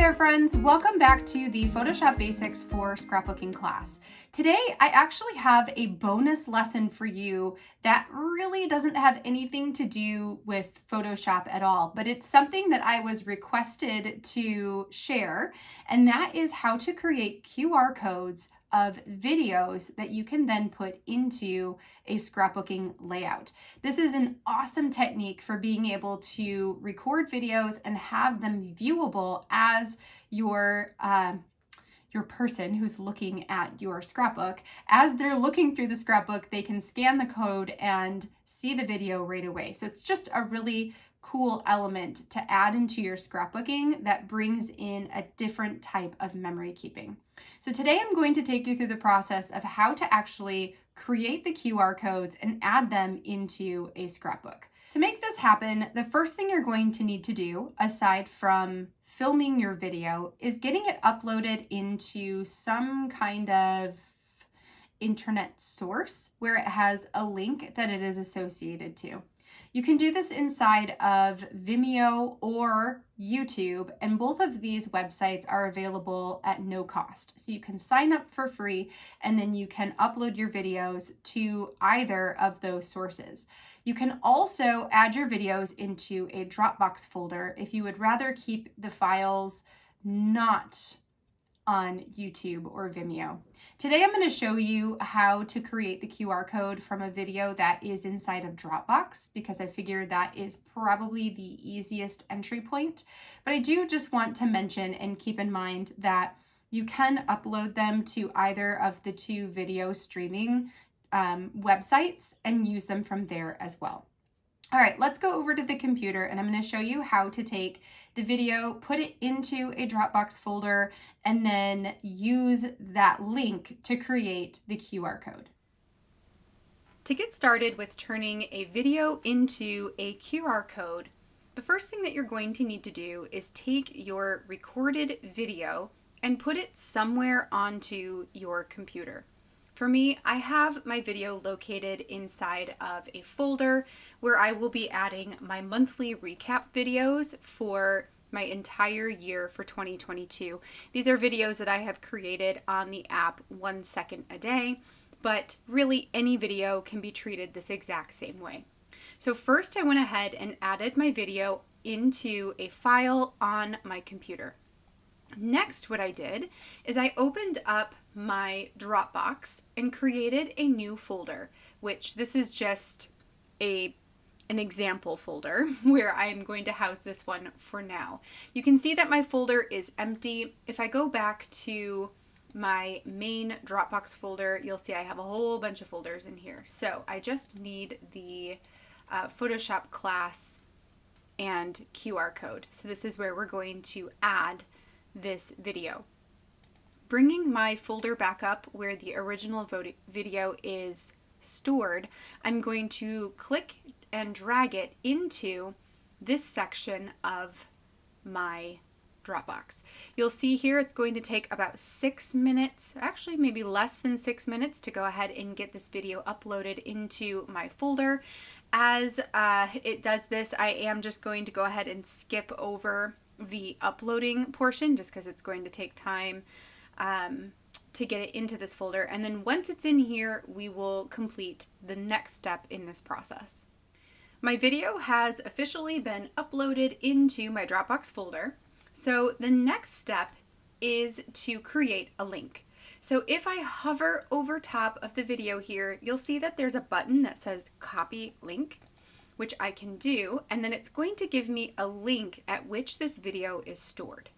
there friends, welcome back to the Photoshop Basics for Scrapbooking class. Today I actually have a bonus lesson for you that really doesn't have anything to do with Photoshop at all, but it's something that I was requested to share, and that is how to create QR codes of videos that you can then put into a scrapbooking layout. This is an awesome technique for being able to record videos and have them viewable as your person who's looking at your scrapbook. As they're looking through the scrapbook, they can scan the code and see the video right away. So it's just a really cool element to add into your scrapbooking that brings in a different type of memory keeping. So today I'm going to take you through the process of how to actually create the QR codes and add them into a scrapbook. To make this happen, the first thing you're going to need to do, aside from filming your video, is getting it uploaded into some kind of internet source where it has a link that it is associated to. You can do this inside of Vimeo or YouTube, and both of these websites are available at no cost. So you can sign up for free and then you can upload your videos to either of those sources. You can also add your videos into a Dropbox folder if you would rather keep the files not on YouTube or Vimeo. Today I'm going to show you how to create the QR code from a video that is inside of Dropbox, because I figured that is probably the easiest entry point. But I do just want to mention and keep in mind that you can upload them to either of the two video streaming websites and use them from there as well. All right, let's go over to the computer and I'm going to show you how to take the video, put it into a Dropbox folder, and then use that link to create the QR code. To get started with turning a video into a QR code, the first thing that you're going to need to do is take your recorded video and put it somewhere onto your computer. For me, I have my video located inside of a folder where I will be adding my monthly recap videos for my entire year for 2022. These are videos that I have created on the app 1 second a day, but really any video can be treated this exact same way. So first I went ahead and added my video into a file on my computer. Next, what I did is I opened up my Dropbox and created a new folder, which this is just an example folder where I am going to house this one for now. You can see that my folder is empty. If I go back to my main Dropbox folder, you'll see I have a whole bunch of folders in here. So I just need the Photoshop class and QR code. So this is where we're going to add this video. Bringing my folder back up where the original video is stored, I'm going to click and drag it into this section of my Dropbox. You'll see here it's going to take about 6 minutes, actually maybe less than 6 minutes, to go ahead and get this video uploaded into my folder. As it does this, I am just going to go ahead and skip over the uploading portion just because it's going to take time to get it into this folder. And then once it's in here, we will complete the next step in this process. My video has officially been uploaded into my Dropbox folder. So the next step is to create a link. So if I hover over top of the video here, you'll see that there's a button that says copy link, which I can do, and then it's going to give me a link at which this video is stored.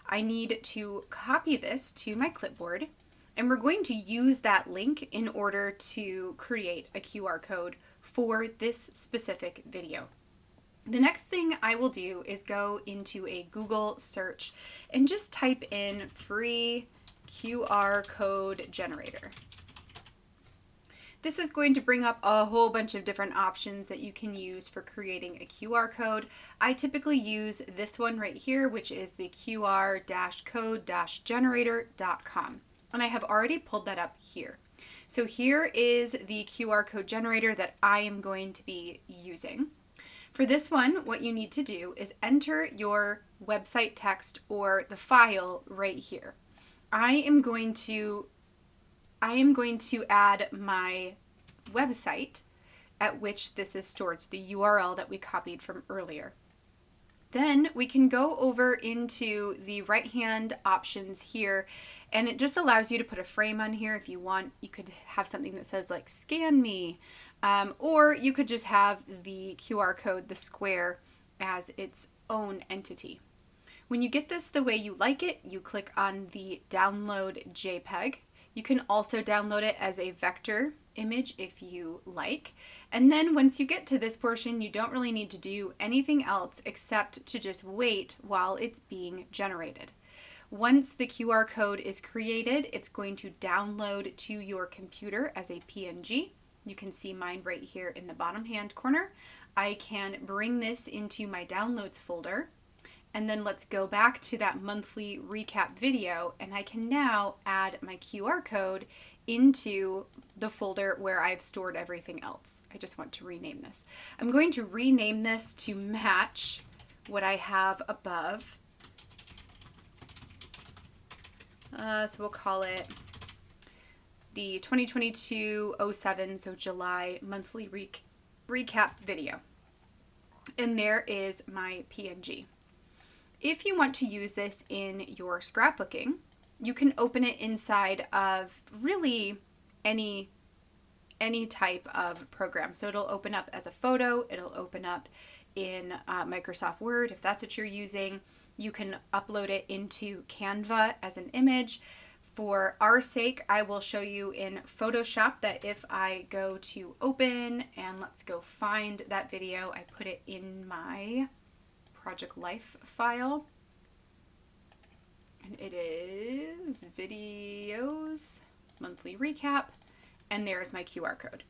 I need to copy this to my clipboard, and we're going to use that link in order to create a QR code for this specific video. The next thing I will do is go into a Google search and just type in free QR code generator. This is going to bring up a whole bunch of different options that you can use for creating a QR code. I typically use this one right here, which is the qr-code-generator.com. And I have already pulled that up here. So here is the QR code generator that I am going to be using. For this one, what you need to do is enter your website text or the file right here. I am going to add my website at which this is stored, so the URL that we copied from earlier. Then we can go over into the right-hand options here, and it just allows you to put a frame on here if you want. You could have something that says like scan me, or you could just have the QR code, the square, as its own entity. When you get this the way you like it, you click on the download JPEG. You can also download it as a vector image if you like. And then once you get to this portion, you don't really need to do anything else except to just wait while it's being generated. Once the QR code is created, it's going to download to your computer as a PNG. You can see mine right here in the bottom hand corner. I can bring this into my downloads folder. And then let's go back to that monthly recap video, and I can now add my QR code into the folder where I've stored everything else. I just want to rename this. I'm going to rename this to match what I have above. So we'll call it the 2022-07, so July monthly recap video. And there is my PNG. If you want to use this in your scrapbooking, you can open it inside of really any type of program. So it'll open up as a photo, it'll open up in Microsoft Word if that's what you're using. You can upload it into Canva as an image. For our sake, I will show you in Photoshop that if I go to open and let's go find that video, I put it in my Project Life file, and it is videos, monthly recap, and there's my QR code.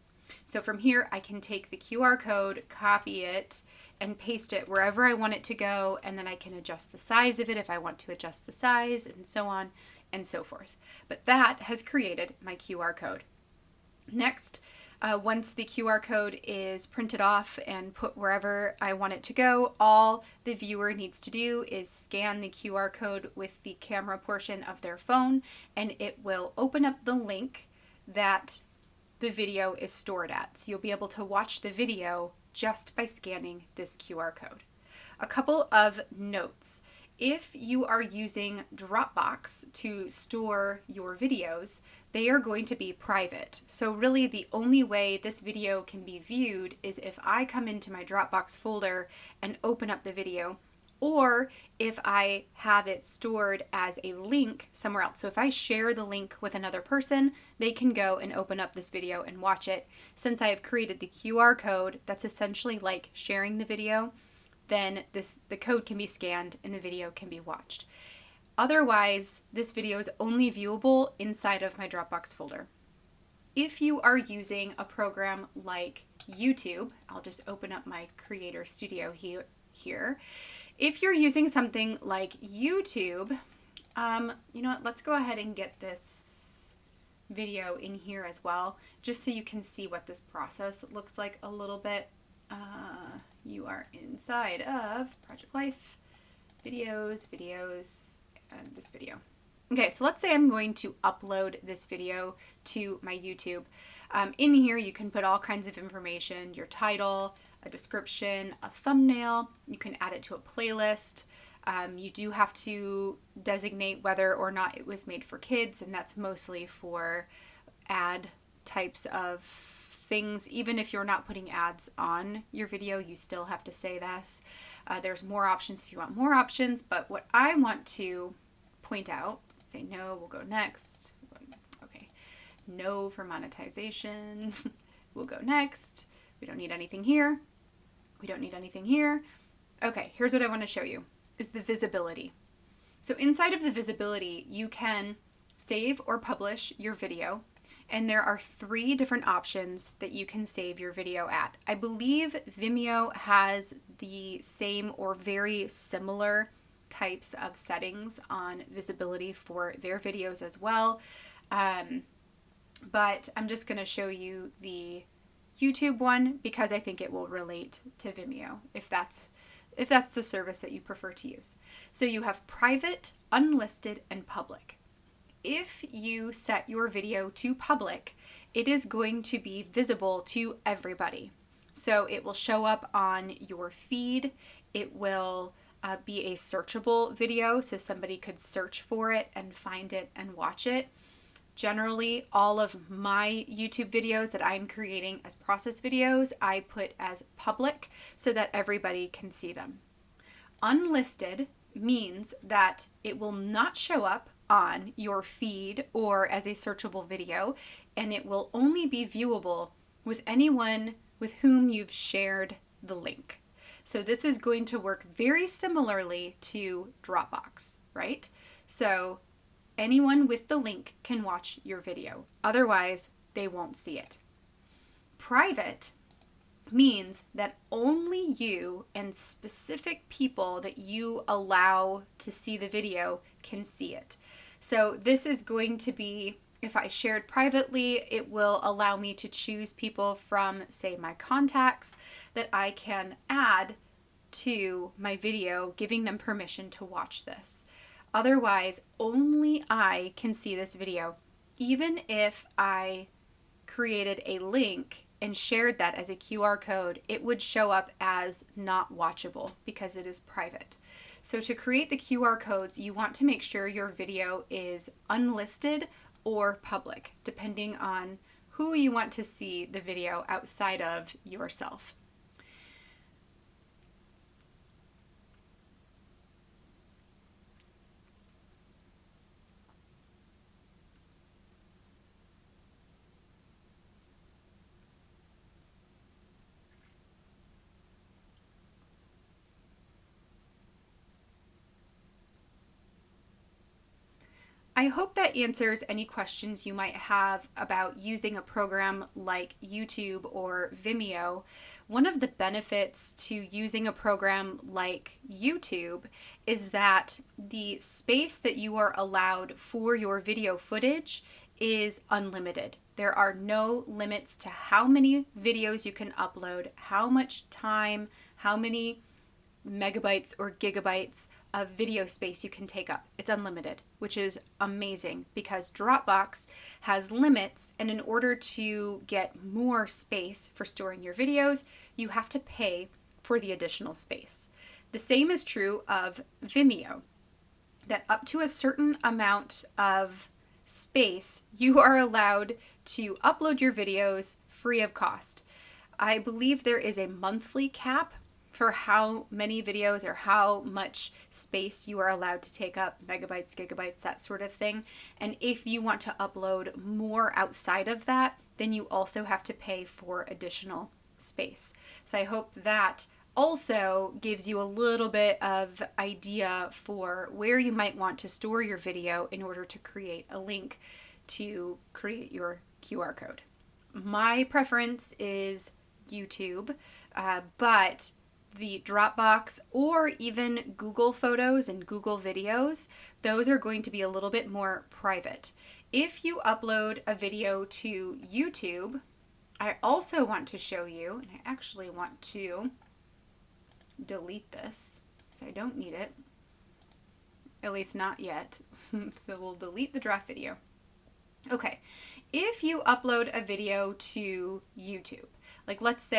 So from here I can take the QR code, copy it, and paste it wherever I want it to go, and then I can adjust the size of it if I want to adjust the size, and so on and so forth. But that has created my QR code. Next, once the QR code is printed off and put wherever I want it to go, all the viewer needs to do is scan the QR code with the camera portion of their phone, and it will open up the link that the video is stored at. So you'll be able to watch the video just by scanning this QR code. A couple of notes. If you are using Dropbox to store your videos, they are going to be private. So really the only way this video can be viewed is if I come into my Dropbox folder and open up the video, or if I have it stored as a link somewhere else. So if I share the link with another person, they can go and open up this video and watch it. Since I have created the QR code, that's essentially like sharing the video, then the code can be scanned and the video can be watched. Otherwise, this video is only viewable inside of my Dropbox folder. If you are using a program like YouTube, I'll just open up my Creator Studio here. If you're using something like YouTube, you know what, let's go ahead and get this video in here as well, just so you can see what this process looks like a little bit. You are inside of Project Life, videos, and this video. Okay, so let's say I'm going to upload this video to my YouTube. In here you can put all kinds of information, your title, a description, a thumbnail. You can add it to a playlist. You do have to designate whether or not it was made for kids, and that's mostly for ad types of things. Even if you're not putting ads on your video, you still have to say this. There's more options if you want more options, but what I want to point out, say no, we'll go next. Okay, no for monetization. We'll go next. We don't need anything here. We don't need anything here. Okay, here's what I want to show you, is the visibility. So inside of the visibility, you can save or publish your video, and there are 3 different options that you can save your video at. I believe Vimeo has the same or very similar types of settings on visibility for their videos as well. But I'm just going to show you the YouTube one because I think it will relate to Vimeo if that's the service that you prefer to use. So you have private, unlisted, and public. If you set your video to public, it is going to be visible to everybody. So it will show up on your feed. It will be a searchable video, so somebody could search for it and find it and watch it. Generally, all of my YouTube videos that I'm creating as process videos, I put as public so that everybody can see them. Unlisted means that it will not show up on your feed or as a searchable video, and it will only be viewable with anyone with whom you've shared the link. So this is going to work very similarly to Dropbox, right? So anyone with the link can watch your video. Otherwise, they won't see it. Private means that only you and specific people that you allow to see the video can see it. So this is going to be, if I shared privately, it will allow me to choose people from, say, my contacts that I can add to my video, giving them permission to watch this. Otherwise, only I can see this video. Even if I created a link and shared that as a QR code, it would show up as not watchable because it is private. So to create the QR codes, you want to make sure your video is unlisted or public, depending on who you want to see the video outside of yourself. I hope that answers any questions you might have about using a program like YouTube or Vimeo. One of the benefits to using a program like YouTube is that the space that you are allowed for your video footage is unlimited. There are no limits to how many videos you can upload, how much time, how many megabytes or gigabytes of video space you can take up. It's unlimited, which is amazing because Dropbox has limits, and in order to get more space for storing your videos, you have to pay for the additional space. The same is true of Vimeo, that up to a certain amount of space, you are allowed to upload your videos free of cost. I believe there is a monthly cap for how many videos or how much space you are allowed to take up, megabytes, gigabytes, that sort of thing. And if you want to upload more outside of that, then you also have to pay for additional space. So I hope that also gives you a little bit of idea for where you might want to store your video in order to create a link to create your QR code. My preference is YouTube, but the Dropbox or even Google Photos and Google Videos, those are going to be a little bit more private. If you upload a video to YouTube, I also want to show you, and I actually want to delete this because I don't need it, at least not yet. So we'll delete the draft video. Okay, if you upload a video to YouTube, like let's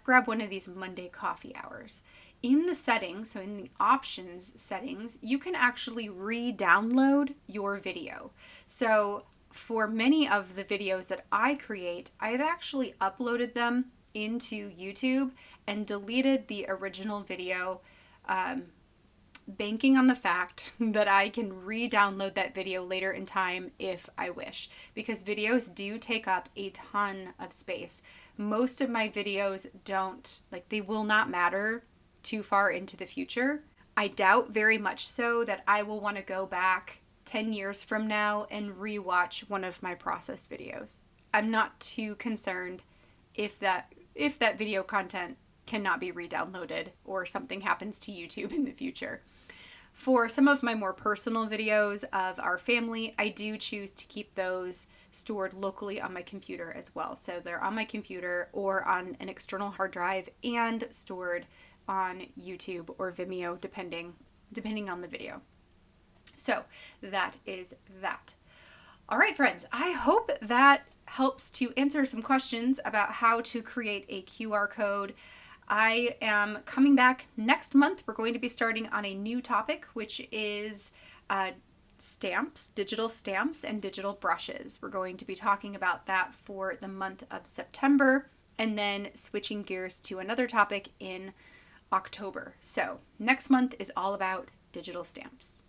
grab one of these Monday coffee hours. In the settings, so in the options settings, you can actually re-download your video. So for many of the videos that I create, I've actually uploaded them into YouTube and deleted the original video, banking on the fact that I can re-download that video later in time if I wish, because videos do take up a ton of space. Most of my videos they will not matter too far into the future. I doubt very much so that I will want to go back 10 years from now and rewatch one of my process videos. I'm not too concerned if that video content cannot be re-downloaded or something happens to YouTube in the future. For some of my more personal videos of our family, I do choose to keep those stored locally on my computer as well. So they're on my computer or on an external hard drive and stored on YouTube or Vimeo, depending on the video. So that is that. All right, friends, I hope that helps to answer some questions about how to create a QR code. I am coming back next month. We're going to be starting on a new topic, which is stamps, digital stamps, and digital brushes. We're going to be talking about that for the month of September, and then switching gears to another topic in October. So next month is all about digital stamps.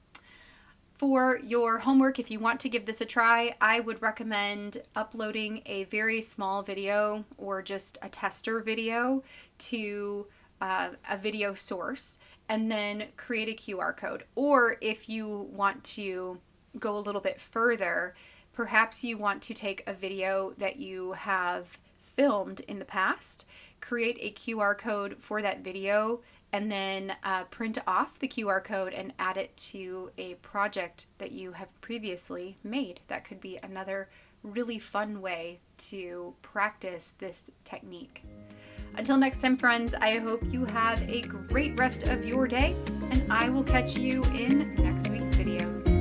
For your homework, if you want to give this a try, I would recommend uploading a very small video or just a tester video to a video source, and then create a QR code. Or if you want to go a little bit further, perhaps you want to take a video that you have filmed in the past, create a QR code for that video, and then print off the QR code and add it to a project that you have previously made. That could be another really fun way to practice this technique. Until next time, friends, I hope you have a great rest of your day, and I will catch you in next week's videos.